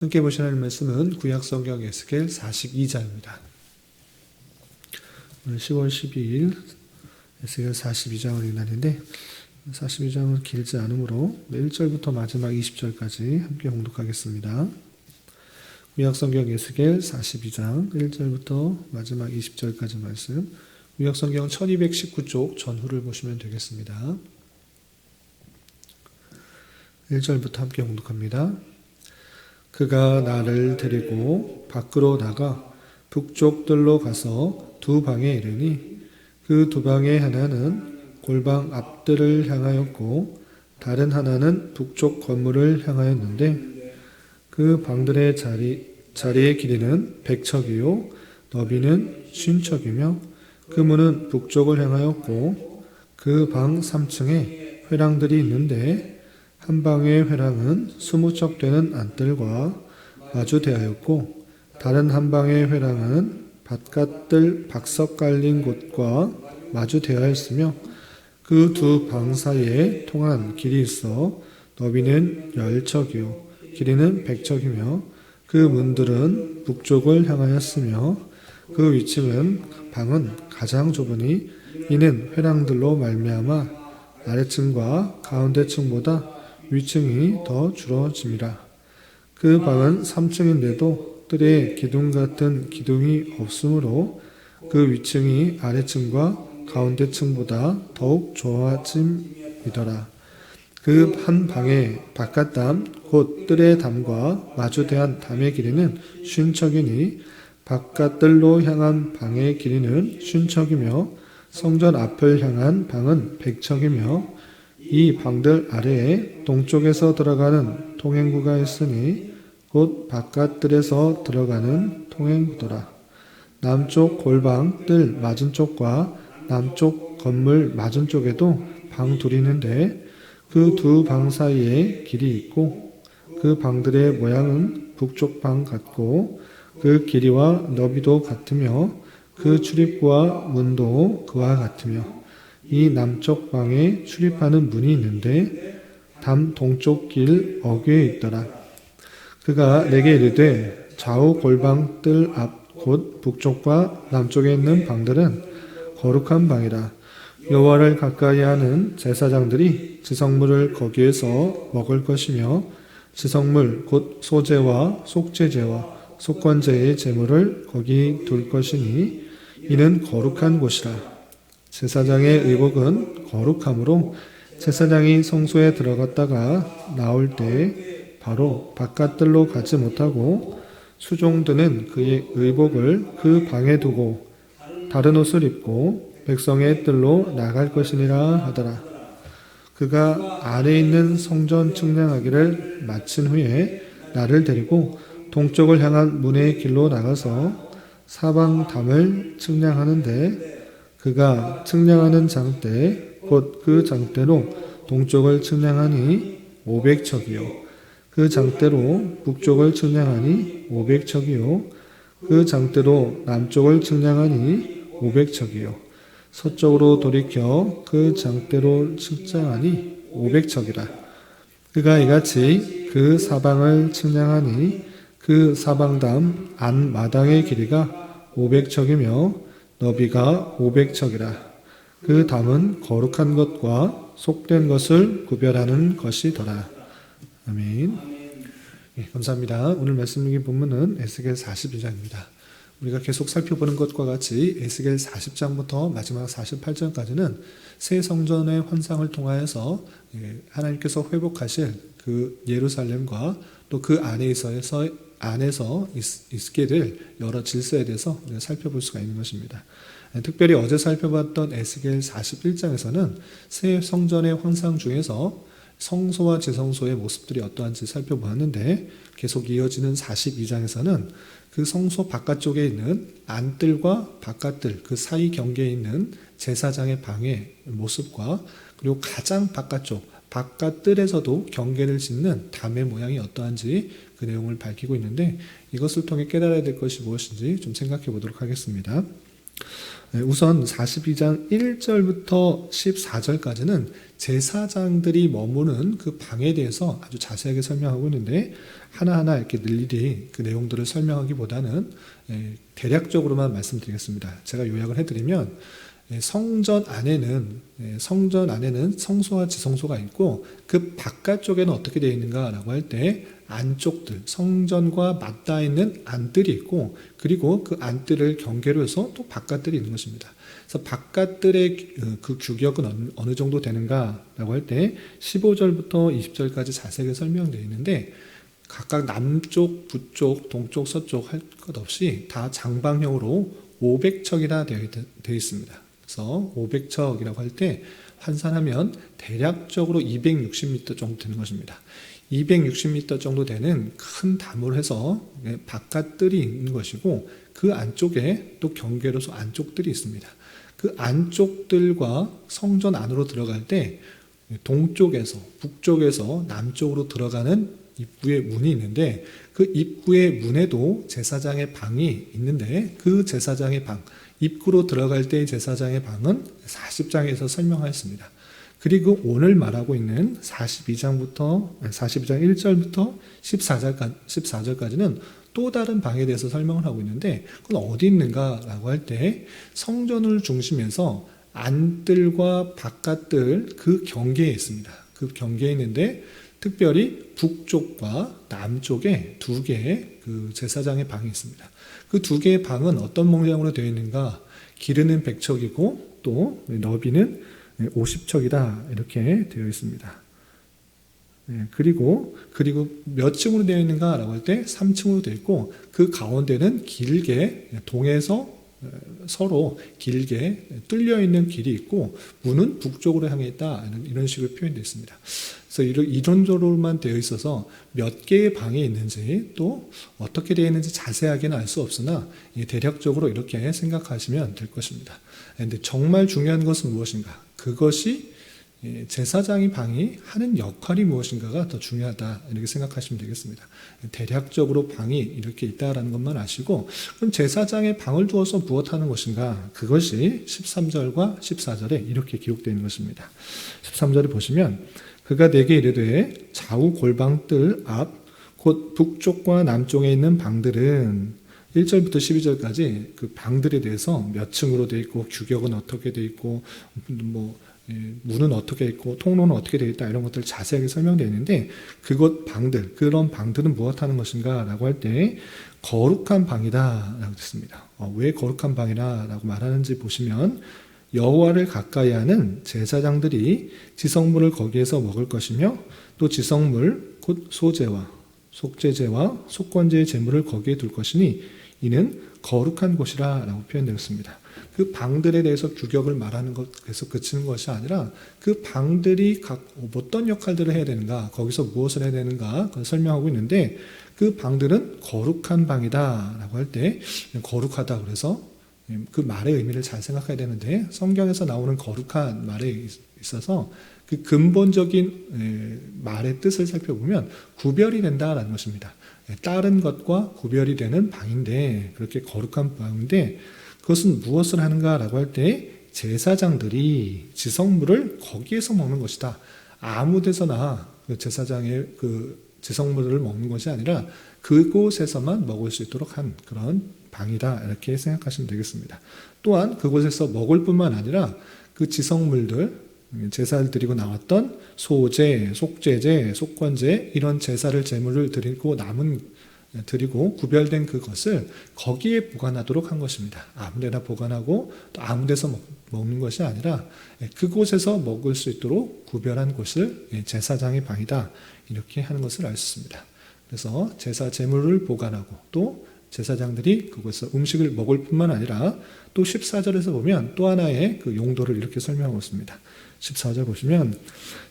함께 보실 말씀은 구약성경 에스겔 42장입니다. 오늘 10월 12일 에스겔 42장을 읽는 날인데 42장은 길지 않으므로 1절부터 마지막 20절까지 함께 봉독하겠습니다. 구약성경 에스겔 42장 1절부터 마지막 20절까지 말씀, 구약성경 1219쪽 전후를 보시면 되겠습니다. 1절부터 함께 봉독합니다. 그가 나를 데리고 밖으로 나가 북쪽들로 가서 두 방에 이르니 그 두 방의 하나는 골방 앞뜰을 향하였고 다른 하나는 북쪽 건물을 향하였는데 그 방들의 자리의 길이는 100척이요 너비는 50척이며 그 문은 북쪽을 향하였고 그 방 3층에 회랑들이 있는데 한 방의 회랑은 20척 되는 안뜰과 마주 대하였고 다른 한 방의 회랑은 바깥뜰 박석 깔린 곳과 마주 대하였으며 그 두 방 사이에 통한 길이 있어 너비는 10척이요 길이는 100척이며 그 문들은 북쪽을 향하였으며 그 위층은 방은 가장 좁으니 이는 회랑들로 말미암아 아래층과 가운데층보다 위층이 더 줄어짐이라. 그 방은 3층인데도 뜰에 기둥 같은 기둥이 없으므로 그 위층이 아래층과 가운데층보다 더욱 좋아짐이더라. 그 한 방의 바깥담 곧 뜰의 담과 마주대한 담의 길이는 50척이니 바깥뜰로 향한 방의 길이는 50척이며 성전 앞을 향한 방은 100척이며 이 방들 아래에 동쪽에서 들어가는 통행구가 있으니 곧 바깥뜰에서 들어가는 통행구더라. 남쪽 골방 뜰 맞은쪽과 남쪽 건물 맞은쪽에도 방 둘이 있는데 그 두 방 사이에 길이 있고 그 방들의 모양은 북쪽 방 같고 그 길이와 너비도 같으며 그 출입구와 문도 그와 같으며 이 남쪽 방에 출입하는 문이 있는데 담 동쪽 길 어귀에 있더라. 그가 내게 이르되 좌우 골방 뜰 앞 곧 북쪽과 남쪽에 있는 방들은 거룩한 방이라. 여호와를 가까이 하는 제사장들이 지성물을 거기에서 먹을 것이며 지성물 곧 소제와 속죄제와 속건제의 제물을 거기 둘 것이니 이는 거룩한 곳이라. 제사장의 의복은 거룩함으로 제사장이 성소에 들어갔다가 나올 때 바로 바깥뜰로 가지 못하고 수종드는 그의 의복을 그 방에 두고 다른 옷을 입고 백성의 뜰로 나갈 것이니라 하더라. 그가 안에 있는 성전 측량하기를 마친 후에 나를 데리고 동쪽을 향한 문의 길로 나가서 사방 담을 측량하는데 그가 측량하는 장대 곧 그 장대로 동쪽을 측량하니 500척이요 그 장대로 북쪽을 측량하니 500척이요 그 장대로 남쪽을 측량하니 500척이요 서쪽으로 돌이켜 그 장대로 측량하니 500척이라. 그가 이같이 그 사방을 측량하니 그 사방담 안 마당의 길이가 500척이며 너비가 500척이라. 그 담은 거룩한 것과 속된 것을 구별하는 것이더라. 아멘. 예, 감사합니다. 오늘 말씀 읽은 본문은 에스겔 42장입니다. 우리가 계속 살펴보는 것과 같이 에스겔 40장부터 마지막 48장까지는 새 성전의 환상을 통하여서 하나님께서 회복하실 그 예루살렘과 또 그 안에서 있게 될 여러 질서에 대해서 우리가 살펴볼 수가 있는 것입니다. 특별히 어제 살펴봤던 에스겔 41장에서는 새 성전의 환상 중에서 성소와 지성소의 모습들이 어떠한지 살펴보았는데 계속 이어지는 42장에서는 그 성소 바깥쪽에 있는 안뜰과 바깥뜰 그 사이 경계에 있는 제사장의 방의 모습과 그리고 가장 바깥쪽 바깥뜰에서도 경계를 짓는 담의 모양이 어떠한지 그 내용을 밝히고 있는데 이것을 통해 깨달아야 될 것이 무엇인지 좀 생각해 보도록 하겠습니다. 우선 42장 1절부터 14절까지는 제사장들이 머무는 그 방에 대해서 아주 자세하게 설명하고 있는데 하나하나 이렇게 일일이 그 내용들을 설명하기보다는 대략적으로만 말씀드리겠습니다. 제가 요약을 해드리면 성전 안에는 성소와 지성소가 있고 그 바깥쪽에는 어떻게 되어 있는가라고 할 때 안쪽들, 성전과 맞닿아 있는 안들이 있고 그리고 그 안들을 경계로 해서 또 바깥들이 있는 것입니다. 그래서 바깥들의 그 규격은 어느 정도 되는가라고 할 때 15절부터 20절까지 자세하게 설명되어 있는데 각각 남쪽, 북쪽, 동쪽, 서쪽 할 것 없이 다 장방형으로 500척이나 되어 있습니다. 그래서 500척이라고 할 때 환산하면 대략적으로 260m 정도 되는 것입니다. 260m 정도 되는 큰 담을 해서 바깥들이 있는 것이고 그 안쪽에 또 경계로서 안쪽들이 있습니다. 그 안쪽들과 성전 안으로 들어갈 때 동쪽에서 북쪽에서 남쪽으로 들어가는 입구의 문이 있는데 그 입구의 문에도 제사장의 방이 있는데 그 제사장의 방, 입구로 들어갈 때의 제사장의 방은 40장에서 설명하였습니다. 그리고 오늘 말하고 있는 42장 1절부터 14절까지는 또 다른 방에 대해서 설명을 하고 있는데 그건 어디 있는가라고 할 때 성전을 중심해서 안뜰과 바깥뜰 그 경계에 있습니다. 그 경계에 있는데 특별히 북쪽과 남쪽에 두 개의 그 제사장의 방이 있습니다. 그 두 개의 방은 어떤 모양으로 되어 있는가? 길이는 100척이고 또 너비는 50척이다 이렇게 되어 있습니다. 그리고 몇 층으로 되어 있는가라고 할 때 3층으로 되어 있고 그 가운데는 길게 동에서 서로 길게 뚫려 있는 길이 있고 문은 북쪽으로 향해 있다 이런 식으로 표현되어 있습니다. 그래서 이론적으로만 되어 있어서 몇 개의 방이 있는지 또 어떻게 되어 있는지 자세하게는 알 수 없으나 대략적으로 이렇게 생각하시면 될 것입니다. 그런데 정말 중요한 것은 무엇인가? 그것이 제사장의 방이 하는 역할이 무엇인가가 더 중요하다 이렇게 생각하시면 되겠습니다. 대략적으로 방이 이렇게 있다라는 것만 아시고 그럼 제사장의 방을 두어서 무엇하는 것인가? 그것이 13절과 14절에 이렇게 기록되어 있는 것입니다. 13절에 보시면 그가 내게 이르되 좌우 골방뜰 앞 곧 북쪽과 남쪽에 있는 방들은 1절부터 12절까지 그 방들에 대해서 몇 층으로 되어 있고 규격은 어떻게 되어 있고 문은 어떻게 있고 통로는 어떻게 되어 있다 이런 것들 자세하게 설명되어 있는데 그런 방들은 무엇하는 것인가 라고 할 때 거룩한 방이다 라고 했습니다. 왜 거룩한 방이라 라고 말하는지 보시면 여호와를 가까이 하는 제사장들이 지성물을 거기에서 먹을 것이며 또 지성물 곧 소제와 속죄제와 속건제의 제물을 거기에 둘 것이니 이는 거룩한 곳이라 라고 표현되었습니다. 그 방들에 대해서 규격을 말하는 것에서 그치는 것이 아니라 그 방들이 각 어떤 역할들을 해야 되는가 거기서 무엇을 해야 되는가 그걸 설명하고 있는데 그 방들은 거룩한 방이다 라고 할 때 거룩하다 그래서 그 말의 의미를 잘 생각해야 되는데 성경에서 나오는 거룩한 말에 있어서 그 근본적인 말의 뜻을 살펴보면 구별이 된다라는 것입니다. 다른 것과 구별이 되는 방인데 그렇게 거룩한 방인데 그것은 무엇을 하는가라고 할 때 제사장들이 지성물을 거기에서 먹는 것이다. 아무 데서나 그 제사장의 그 지성물을 먹는 것이 아니라 그곳에서만 먹을 수 있도록 한 그런 방이다 이렇게 생각하시면 되겠습니다. 또한 그곳에서 먹을 뿐만 아니라 그 지성물들 제사를 드리고 나왔던 소제, 속죄제, 속건제 이런 제사를 제물을 드리고 드리고 구별된 그것을 거기에 보관하도록 한 것입니다. 아무데나 보관하고 또 아무데서 먹는 것이 아니라 그곳에서 먹을 수 있도록 구별한 곳을 제사장의 방이다 이렇게 하는 것을 알 수 있습니다. 그래서 제사 제물을 보관하고 또 제사장들이 그곳에서 음식을 먹을 뿐만 아니라 또 14절에서 보면 또 하나의 그 용도를 이렇게 설명하고 있습니다. 14절 보시면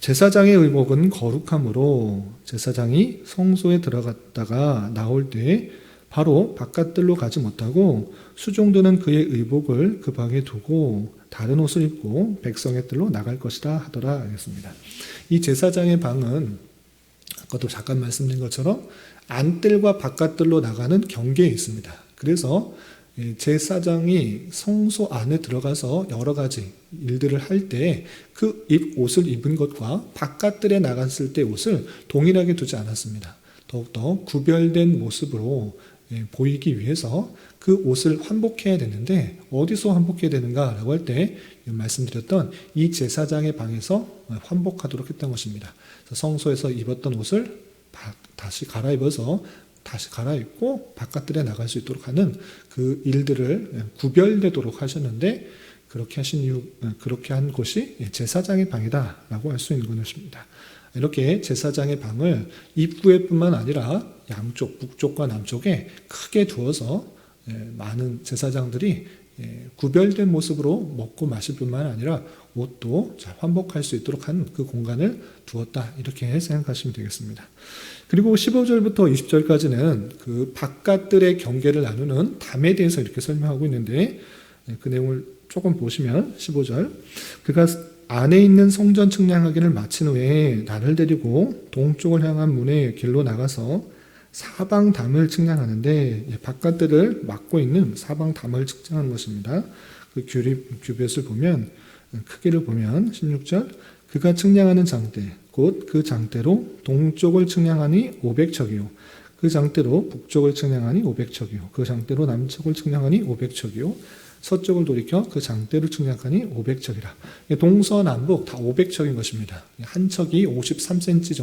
제사장의 의복은 거룩함으로 제사장이 성소에 들어갔다가 나올 때 바로 바깥들로 가지 못하고 수종드는 그의 의복을 그 방에 두고 다른 옷을 입고 백성의 뜰로 나갈 것이다 하더라 하겠습니다. 이 제사장의 방은 아까도 잠깐 말씀드린 것처럼 안뜰과 바깥뜰로 나가는 경계에 있습니다. 그래서 제사장이 성소 안에 들어가서 여러 가지 일들을 할 때 그 옷을 입은 것과 바깥들에 나갔을 때 옷을 동일하게 두지 않았습니다. 더욱더 구별된 모습으로 보이기 위해서 그 옷을 환복해야 되는데 어디서 환복해야 되는가라고 할 때 말씀드렸던 이 제사장의 방에서 환복하도록 했던 것입니다. 성소에서 입었던 옷을 다시 갈아입어서 다시 갈아입고 바깥들에 나갈 수 있도록 하는 그 일들을 구별되도록 하셨는데 그렇게 한 곳이 제사장의 방이다라고 할 수 있는 것입니다. 이렇게 제사장의 방을 입구에뿐만 아니라 양쪽, 북쪽과 남쪽에 크게 두어서 많은 제사장들이 구별된 모습으로 먹고 마실 뿐만 아니라 옷도 잘 환복할 수 있도록 한 그 공간을 두었다. 이렇게 생각하시면 되겠습니다. 그리고 15절부터 20절까지는 그 바깥들의 경계를 나누는 담에 대해서 이렇게 설명하고 있는데 그 내용을 조금 보시면 15절 그가 안에 있는 성전 측량하기를 마친 후에 나를 데리고 동쪽을 향한 문의 길로 나가서 사방 담을 측량하는데 바깥들을 막고 있는 사방 담을 측량하는 것입니다. 그 규빗을 보면 크기를 보면 16절 그가 측량하는 장대 곧 그 장대로 동쪽을 측량하니 500척이요 그 장대로 북쪽을 측량하니 500척이요 그 장대로 남쪽을 측량하니 500척이요 서쪽을 돌이켜 그 장대를 측량하니 500척이라. 동서남북 다 500척인 것입니다. 한 척이 53cm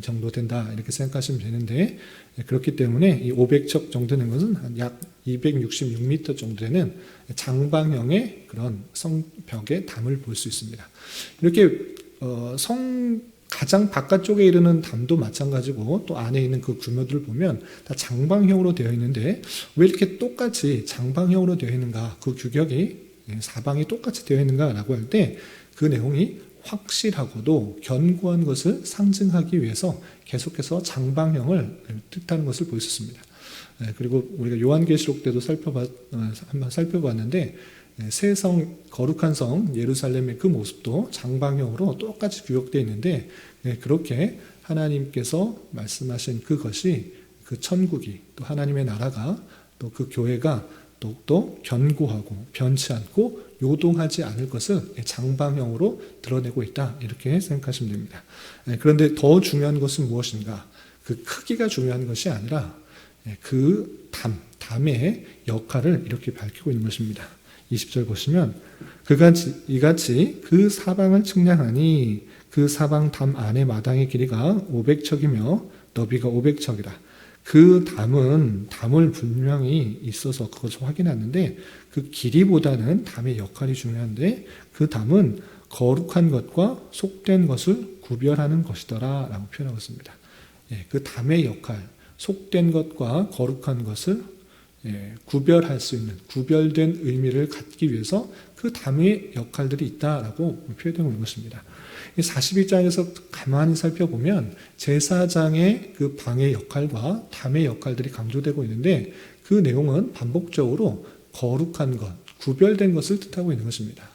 정도 된다 이렇게 생각하시면 되는데 그렇기 때문에 이 500척 정도 되는 것은 약 266m 정도 되는 장방형의 그런 성벽의 담을 볼 수 있습니다. 이렇게 성 가장 바깥쪽에 이르는 담도 마찬가지고 또 안에 있는 그 규모들을 보면 다 장방형으로 되어 있는데 왜 이렇게 똑같이 장방형으로 되어 있는가 그 규격이 사방이 똑같이 되어 있는가라고 할 때 그 내용이 확실하고도 견고한 것을 상징하기 위해서 계속해서 장방형을 뜻하는 것을 볼 수 있습니다. 그리고 우리가 요한계시록 때도 한번 살펴봤는데 새성 거룩한 성 예루살렘의 그 모습도 장방형으로 똑같이 규격되어 있는데 그렇게 하나님께서 말씀하신 그것이 그 천국이 또 하나님의 나라가 또 그 교회가 더욱더 견고하고 변치 않고 요동하지 않을 것을 장방형으로 드러내고 있다 이렇게 생각하시면 됩니다. 그런데 더 중요한 것은 무엇인가? 그 크기가 중요한 것이 아니라 그 담의 역할을 이렇게 밝히고 있는 것입니다. 20절 보시면 그가 이같이 그 사방을 측량하니 그 사방 담 안의 마당의 길이가 500척이며 너비가 500척이라. 그 담을 분명히 있어서 그것을 확인하는데 그 길이보다는 담의 역할이 중요한데 그 담은 거룩한 것과 속된 것을 구별하는 것이더라 라고 표현하고 있습니다. 그 담의 역할, 속된 것과 거룩한 것을 구별할 수 있는 구별된 의미를 갖기 위해서 그 담의 역할들이 있다라고 표현되고 있는 것입니다. 42장에서 가만히 살펴보면 제사장의 그 방의 역할과 담의 역할들이 강조되고 있는데 그 내용은 반복적으로 거룩한 것, 구별된 것을 뜻하고 있는 것입니다.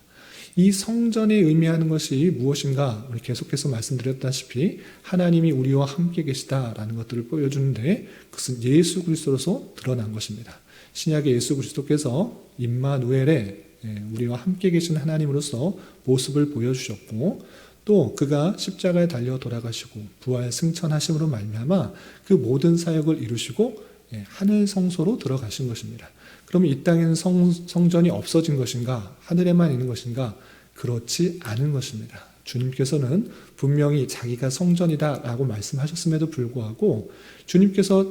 이 성전이 의미하는 것이 무엇인가? 우리 계속해서 말씀드렸다시피 하나님이 우리와 함께 계시다라는 것들을 보여주는데 그것은 예수 그리스도로서 드러난 것입니다. 신약의 예수 그리스도께서 임마누엘에 우리와 함께 계신 하나님으로서 모습을 보여주셨고 또 그가 십자가에 달려 돌아가시고 부활 승천하심으로 말미암아 그 모든 사역을 이루시고 하늘 성소로 들어가신 것입니다. 그럼 이 땅에는 성전이 없어진 것인가? 하늘에만 있는 것인가? 그렇지 않은 것입니다. 주님께서는 분명히 자기가 성전이다라고 말씀하셨음에도 불구하고 주님께서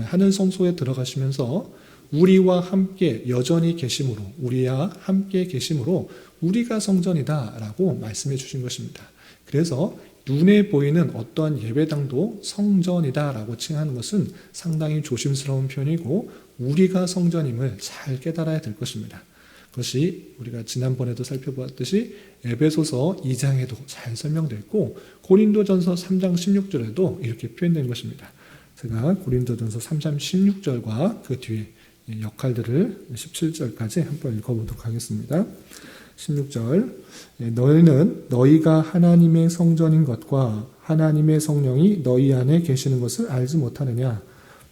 하늘 성소에 들어가시면서 우리와 함께 여전히 계심으로 우리와 함께 계심으로 우리가 성전이다라고 말씀해 주신 것입니다. 그래서 눈에 보이는 어떠한 예배당도 성전이다라고 칭하는 것은 상당히 조심스러운 표현이고 우리가 성전임을 잘 깨달아야 될 것입니다. 그것이 우리가 지난번에도 살펴보았듯이 에베소서 2장에도 잘 설명되어 있고 고린도전서 3장 16절에도 이렇게 표현된 것입니다. 제가 고린도전서 3장 16절과 그 뒤에 역할들을 17절까지 한번 읽어보도록 하겠습니다. 16절 너희는 너희가 하나님의 성전인 것과 하나님의 성령이 너희 안에 계시는 것을 알지 못하느냐.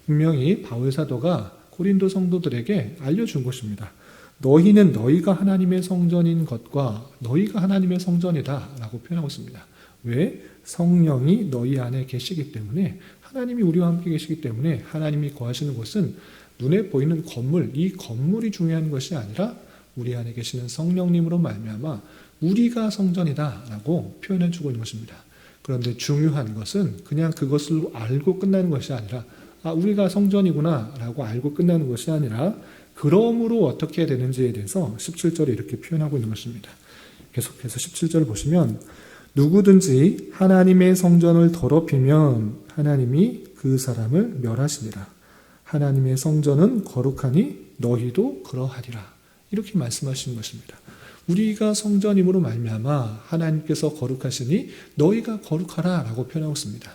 분명히 바울 사도가 고린도 성도들에게 알려준 것입니다. 너희는 너희가 하나님의 성전인 것과 너희가 하나님의 성전이다 라고 표현하고 있습니다. 왜? 성령이 너희 안에 계시기 때문에, 하나님이 우리와 함께 계시기 때문에 하나님이 거하시는 곳은 눈에 보이는 건물, 이 건물이 중요한 것이 아니라 우리 안에 계시는 성령님으로 말미암아 우리가 성전이다 라고 표현해 주고 있는 것입니다. 그런데 중요한 것은 그냥 그것을 알고 끝나는 것이 아니라 우리가 성전이구나 라고 알고 끝나는 것이 아니라 그러므로 어떻게 되는지에 대해서 17절에 이렇게 표현하고 있는 것입니다. 계속해서 17절을 보시면 누구든지 하나님의 성전을 더럽히면 하나님이 그 사람을 멸하시니라. 하나님의 성전은 거룩하니 너희도 그러하리라. 이렇게 말씀하시는 것입니다. 우리가 성전임으로 말미암아 하나님께서 거룩하시니 너희가 거룩하라 라고 표현하고 있습니다.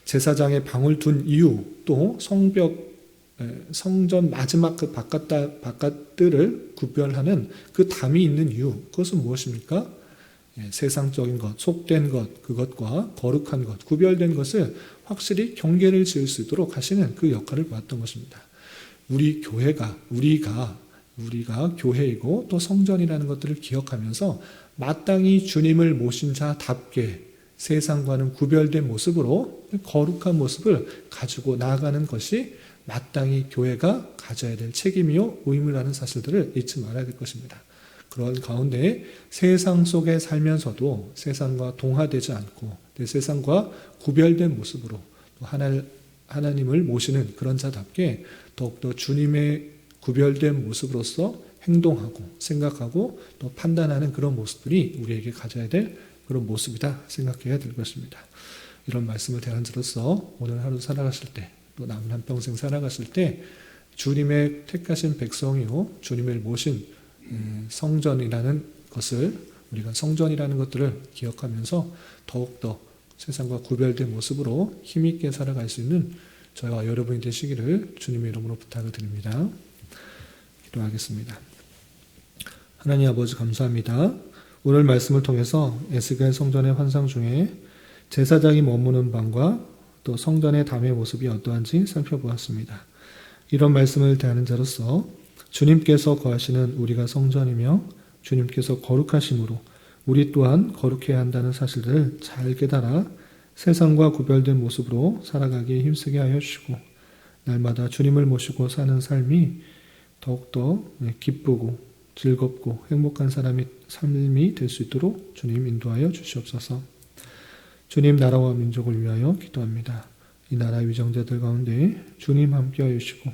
제사장의 방을 둔 이유, 또 성전 마지막 그 바깥들을 구별하는 그 담이 있는 이유, 그것은 무엇입니까? 세상적인 것, 속된 것, 그것과 거룩한 것, 구별된 것을 확실히 경계를 지을 수 있도록 하시는 그 역할을 보았던 것입니다. 우리가 교회이고 또 성전이라는 것들을 기억하면서 마땅히 주님을 모신 자답게 세상과는 구별된 모습으로 거룩한 모습을 가지고 나아가는 것이 마땅히 교회가 가져야 될 책임이요 의무라는 사실들을 잊지 말아야 될 것입니다. 그런 가운데 세상 속에 살면서도 세상과 동화되지 않고 세상과 구별된 모습으로 하나님을 모시는 그런 자답게 더욱더 주님의 구별된 모습으로서 행동하고 생각하고 또 판단하는 그런 모습들이 우리에게 가져야 될 그런 모습이다 생각해야 될 것입니다. 이런 말씀을 대안으로서 오늘 하루 살아가실 때, 또 남은 한평생 살아가실 때 주님의 택하신 백성이요 주님을 모신 성전이라는 것을, 우리가 성전이라는 것들을 기억하면서 더욱더 세상과 구별된 모습으로 힘있게 살아갈 수 있는 저와 여러분이 되시기를 주님의 이름으로 부탁을 드립니다. 기도하겠습니다. 하나님 아버지 감사합니다. 오늘 말씀을 통해서 에스겔 성전의 환상 중에 제사장이 머무는 방과 또 성전의 담의 모습이 어떠한지 살펴보았습니다. 이런 말씀을 대하는 자로서 주님께서 거하시는 우리가 성전이며 주님께서 거룩하심으로 우리 또한 거룩해야 한다는 사실들을 잘 깨달아 세상과 구별된 모습으로 살아가기에 힘쓰게 하여 주시고, 날마다 주님을 모시고 사는 삶이 더욱더 기쁘고 즐겁고 행복한 삶이 될 수 있도록 주님 인도하여 주시옵소서. 주님 나라와 민족을 위하여 기도합니다. 이 나라 위정자들 가운데 주님 함께하여 주시고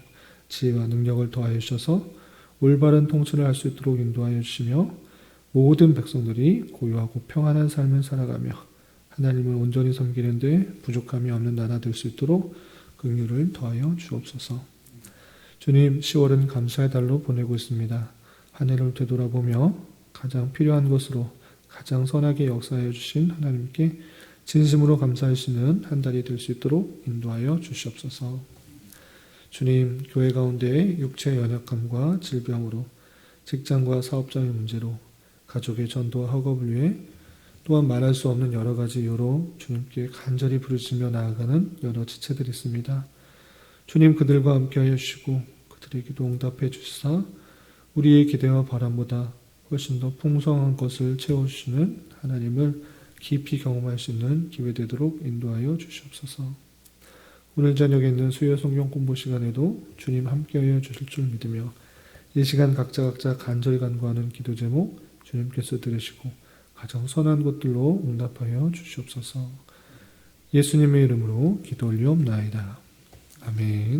지혜와 능력을 더하여 주셔서 올바른 통치를 할 수 있도록 인도하여 주시며, 모든 백성들이 고요하고 평안한 삶을 살아가며 하나님을 온전히 섬기는 데 부족함이 없는 나라 될 수 있도록 긍휼을 더하여 주옵소서. 주님, 10월은 감사의 달로 보내고 있습니다. 한 해를 되돌아보며 가장 필요한 것으로 가장 선하게 역사하여 주신 하나님께 진심으로 감사하시는 한 달이 될 수 있도록 인도하여 주시옵소서. 주님, 교회 가운데 육체의 연약함과 질병으로, 직장과 사업장의 문제로, 가족의 전도와 학업을 위해, 또한 말할 수 없는 여러 가지 이유로 주님께 간절히 부르짖며 나아가는 여러 지체들이 있습니다. 주님, 그들과 함께하여 주시고 그들의 기도 응답해 주시사 우리의 기대와 바람보다 훨씬 더 풍성한 것을 채워주시는 하나님을 깊이 경험할 수 있는 기회 되도록 인도하여 주시옵소서. 오늘 저녁에 있는 수요 성경 공부 시간에도 주님 함께하여 주실 줄 믿으며 이 시간 각자 간절히 간구하는 기도 제목 주님께서 들으시고 가장 선한 것들로 응답하여 주시옵소서. 예수님의 이름으로 기도 올리옵나이다. 아멘.